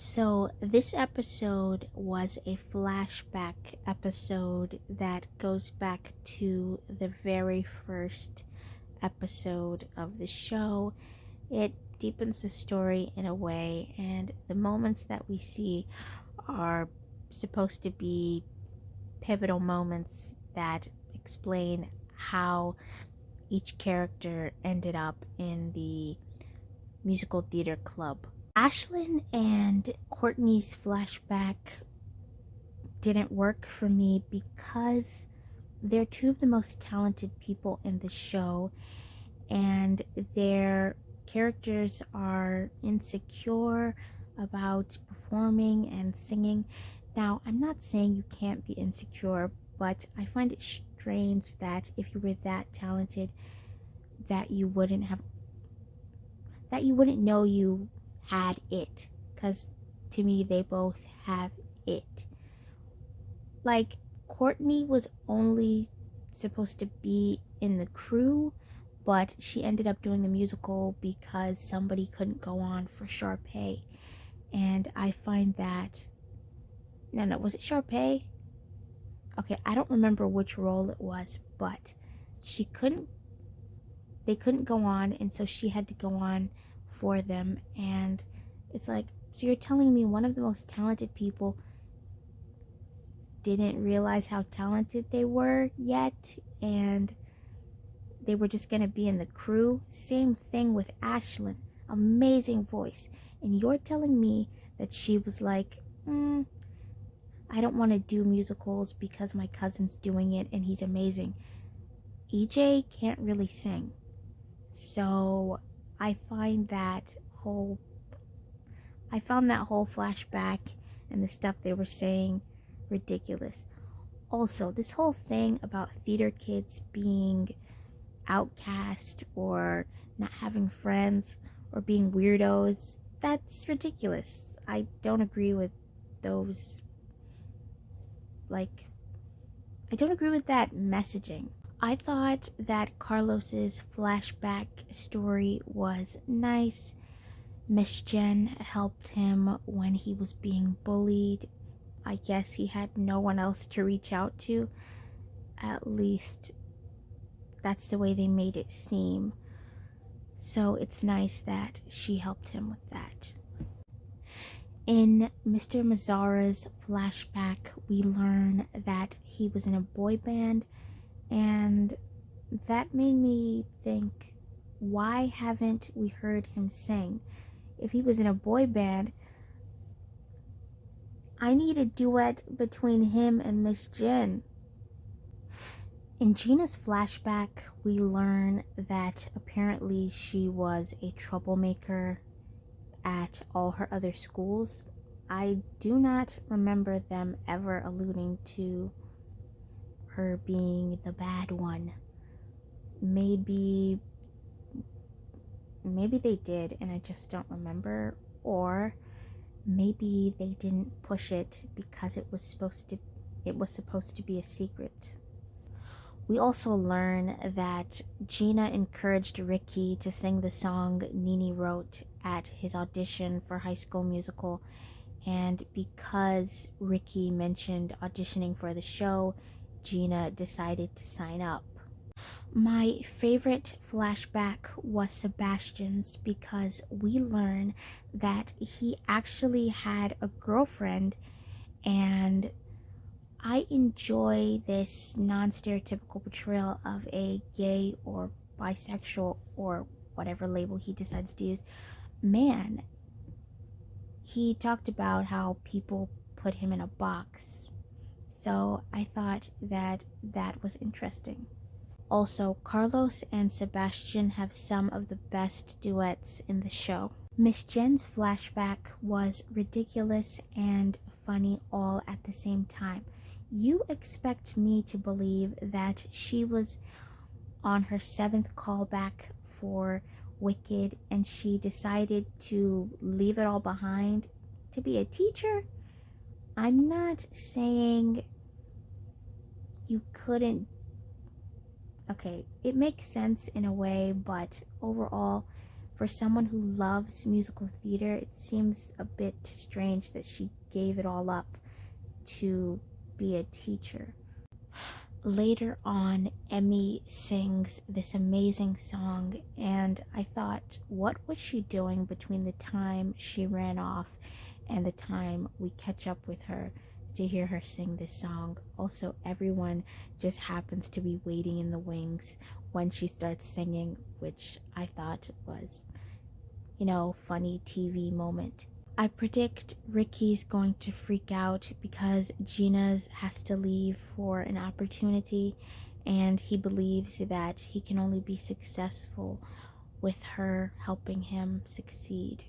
So, this episode was a flashback episode that goes back to the very first episode of the show. It deepens the story in a way, and the moments that we see are supposed to be pivotal moments that explain how each character ended up in the musical theater club. Ashlyn and Courtney's flashback didn't work for me because they're two of the most talented people in the show, and their characters are insecure about performing and singing. Now, I'm not saying you can't be insecure, but I find it strange that if you were that talented, that you wouldn't know you had it, because to me they both have it. Like, Courtney was only supposed to be in the crew, but she ended up doing the musical because somebody couldn't go on for Sharpay. And I find that, no, was it Sharpay? Okay, I don't remember which role it was, but they couldn't go on, and so she had to go on for them. And it's like, so you're telling me one of the most talented people didn't realize how talented they were yet, and they were just gonna be in the crew? Same thing with Ashlyn. Amazing voice. And you're telling me that she was like, I don't want to do musicals because my cousin's doing it and he's amazing. EJ can't really sing. So I found that whole flashback and the stuff they were saying ridiculous. Also, this whole thing about theater kids being outcast or not having friends or being weirdos, that's ridiculous. I don't agree with those, I don't agree with that messaging. I thought that Carlos's flashback story was nice. Miss Jen helped him when he was being bullied. I guess he had no one else to reach out to. At least that's the way they made it seem. So it's nice that she helped him with that. In Mr. Mazzara's flashback, we learn that he was in a boy band, and that made me think, why haven't we heard him sing? If he was in a boy band, I need a duet between him and Miss Jen. In Gina's flashback, we learn that apparently she was a troublemaker at all her other schools. I do not remember them ever alluding to her being the bad one. Maybe they did and I just don't remember, or maybe they didn't push it because it was supposed to be a secret. We also learn that Gina encouraged Ricky to sing the song Nene wrote at his audition for High School Musical, and because Ricky mentioned auditioning for the show, Gina decided to sign up. My favorite flashback was Sebastian's, because we learn that he actually had a girlfriend, and I enjoy this non-stereotypical portrayal of a gay or bisexual or whatever label he decides to use man. He talked about how people put him in a box, so I thought that was interesting. Also, Carlos and Sebastian have some of the best duets in the show. Miss Jen's flashback was ridiculous and funny all at the same time. You expect me to believe that she was on her 7th callback for Wicked and she decided to leave it all behind to be a teacher? I'm not saying you couldn't. Okay, it makes sense in a way, but overall, For someone who loves musical theater, it seems a bit strange that she gave it all up to be a teacher. Later on, Emmy sings this amazing song, and I thought, what was she doing between the time she ran off and the time we catch up with her to hear her sing this song? Also, everyone just happens to be waiting in the wings when she starts singing, which I thought was, funny TV moment. I predict Ricky's going to freak out because Gina's has to leave for an opportunity, and he believes that he can only be successful with her helping him succeed.